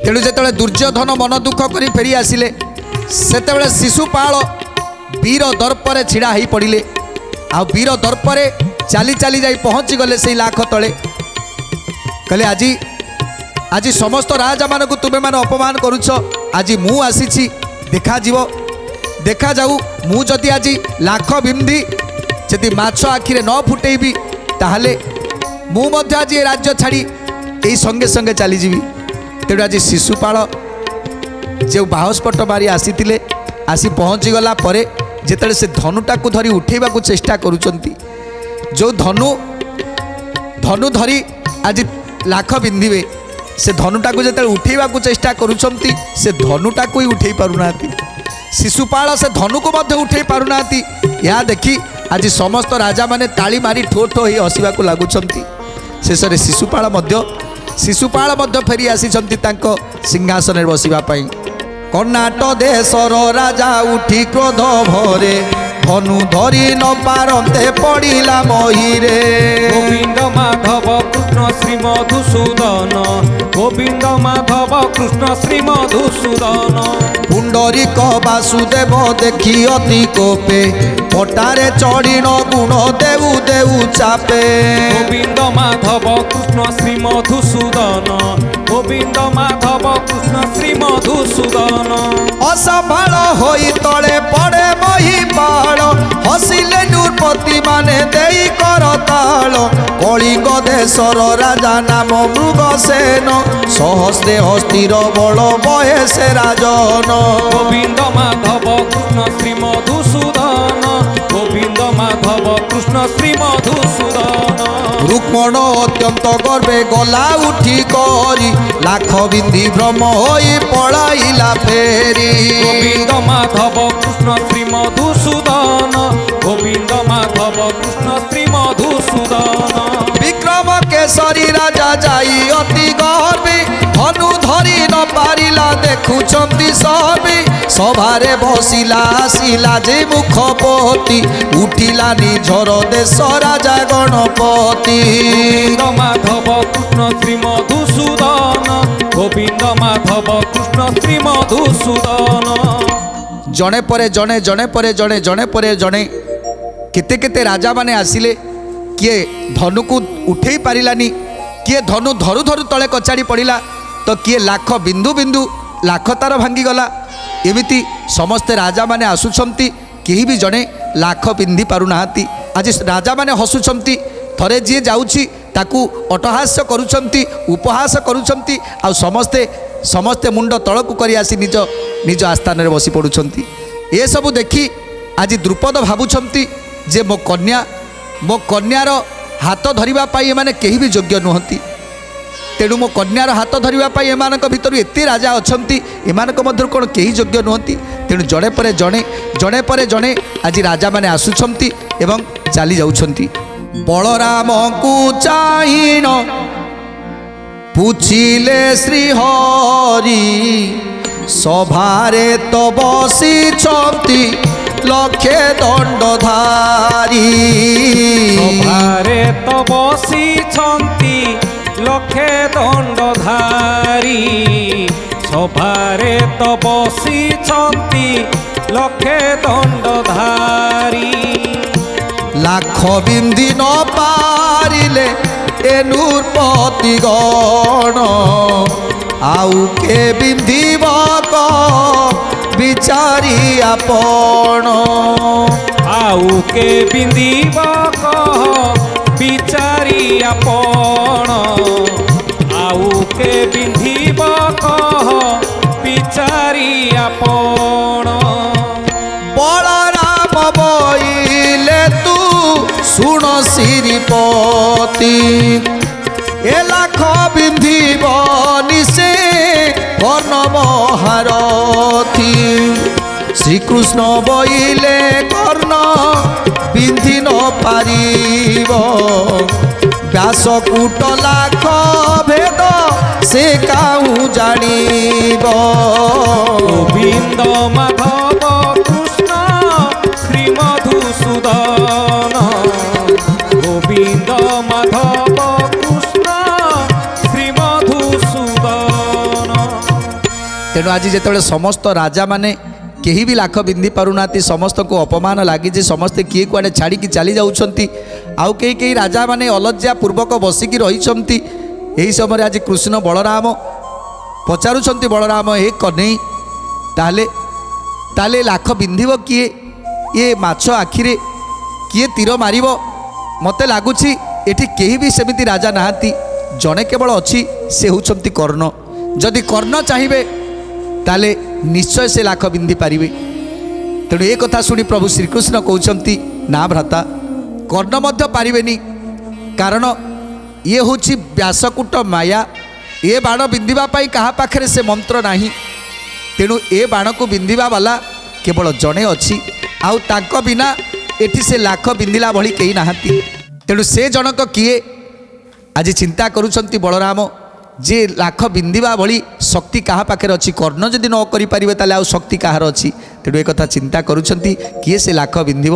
तेणु जो दुर्योधन मन दुख कर फेरी आसिले से शिशुपाल वीर दर्परे छिड़ा हो पड़े आ वीर दर्परे चाली चाली जाई पहुँची गले से लाख तले कहले आज समस्त राजा मानक तुमे मान अपमान करुछ आज मु आसी देखा जाऊ मु जदि आज लाख बिंदी जदि माछ आखिरे न फुटेबी ताहले मु मध्य आज ये राज्य छाड़ी यही संगे संगे चलीजी। तेणु आज शिशुपाल जो बाहस्पट मारी आसी आसी पहुँची गला परे जेतले से धनुटा को धरी उठेबा को चेष्टा करुचंती जो धनु धरी आज लाख बिंदिवे से धनुटा को जेतले उठेबा को चेष्टा करुचंती से धनुटा को ही उठे पारुना शिशुपाल से धनु को मध्य उठे पारुना या देखी आज समस्त राजा माने ताली मारी ठो ठो ही हसवा को लगुंट शेष में शिशुपाल फेरी आसी सिंहासन बसवा कर्णाट देशर राजा उठी क्रोध भरे धनु धरी न पारते पड़िला महीरे गोविंद माधव कृष्ण श्री मधुसूदन गोविंद माधव कृष्ण श्री मधुसूदन पुंडरीक वासुदेव देखी अति कोपे पटारे चढ़ी न गुण देऊ देऊ चापे गोविंद माधव कृष्ण श्री मधुसूदन गोविंद माधव कृष्ण श्री मधुसूदन असंभाल होई तले पड़े मही पाड़ हसिले नृपति माने देई करताल कलिंग देशर राजा नाम मृगसेन सहस्ते हस्तिर बल बहे से राजन गोविंद माधव कृष्ण श्री मधुसूदन गोविंद माधव कृष्ण श्री मधुसूदन रुक्मण अत्यंत गर्वे गला उठी करी लाख बिंदी भ्रम होई पड़ाइला फेरी गोविंद माधव कृष्ण श्री मधुसूदन गोविंद माधव कृष्ण श्री मधुसूदन विक्रम केसरी राजा जाई अति गर्वी धनु धरी न पारिला देखुचंती सभी सभारे बसिला आसिला जे मुखपति उठिला निझर देश राजा गणपति गोविंद माधव कृष्ण श्री मधुसूदन गोविंद माधव कृष्ण श्री मधुसूदन जणे परे जणे जणे परे जणे जणे परे जणे केते केते राजा माने आसिले किए धनु को उठे पारिलानी किए धनु धरु धरु तले कचाड़ी पड़िला तो किए लाख बिंदु बिंदु लाख तार भांगी गला एमिति समस्ते राजा माने आसुछंती केही भी जणे लाख पिंधि पारुनाहांती आज राजा माने हसुछंती थरे जी जाउछि ताकू अटहास्य करुछंती उपहास करुछंती आ समस्ते समस्ते मुंड तळकू करी आसी निज निज आस्थान रे बसी पडुछंती ए सब देखी आज द्रुपद भाबुछंती जे मो कन्यार हाथ धरिबा पाई एमाने केही भी योग्य नुहंती तेणु मो कन्यार हाथ धरिबा पाई एमानक भितर एते राजा अछंती एमानक मध्य कोन केही योग्य नुहंती तेणु जणे परे जणे आज राजा माने आसुछंती एवं चली जाउछंती बलराम को चाहिन पूछिले श्री हरि सभारे तो बसिछंती लक्षे दंडधारी सभारे तो बसिछंती लक्षे दंडधारी सभारे तो बसिछंती लक्षे दंडधारी लाख बिंदी न पारिले ए नृपति गण आउ के बिंदिब विचारी आपण आउ के बिंदिब विचारी आपण आउ के बिंदिब विचारी आपण बलराम बोइले तू सुन श्रीपति ए लाख बिंदिब निशे वन महारथी श्रीकृष्ण बोइले कर्ण बिंधि न पारिब व्यासकूट लाख भेद से काहू जानिब गोविंद माधव कृष्ण श्री मधुसूदन गोविंद माधव कृष्ण श्री मधुसूदन तेणु आज जिते समस्त राजा माने केही भी लाख बिंदी पारुना समस्त को अपमान लगी समस्ते किए कुआड़े छाड़ी चली जाऊँच आउ कई कई राजा माने अलज्जा पूर्वक बसिकी रही यही समय आज कृष्ण बलराम पचारुंट बलराम हे कन्हई ताले ताले लाख बिंधिब किए ये माछ आखिरे किए तीर मारिब मते लगुच एठी केही भी सेमिति राजा नाहांती जड़े केवल अच्छी से होउछंती कर्ण जदि कर्ण चाहिए ताले निश्चय से लाख बिंदी पारिबे तेणु ये कथा शुणी प्रभु श्रीकृष्ण कहउछंती ना भ्राता कर्ण मध्य पारिबेनी कारण ये होछि व्यासकूट माया ये बाण बिंदिबा पाई कहा पाखरे से मंत्र नाही तेणु ए बाण को बिंदिबा वाला केवल जड़े अच्छी आउ तांको बिना एठी से लाख बिंदिला भली केही नाहांती तेणु से जनक किए आज चिंता करुछंती बलराम जे लाख बिंदिबा भली शक्ति कहा पाखे अच्छी कर्ण जदि न करें ताले आउ शक्ति कहार अच्छी तेणु एक चिंता करुछंती किए से लाख बिंदिब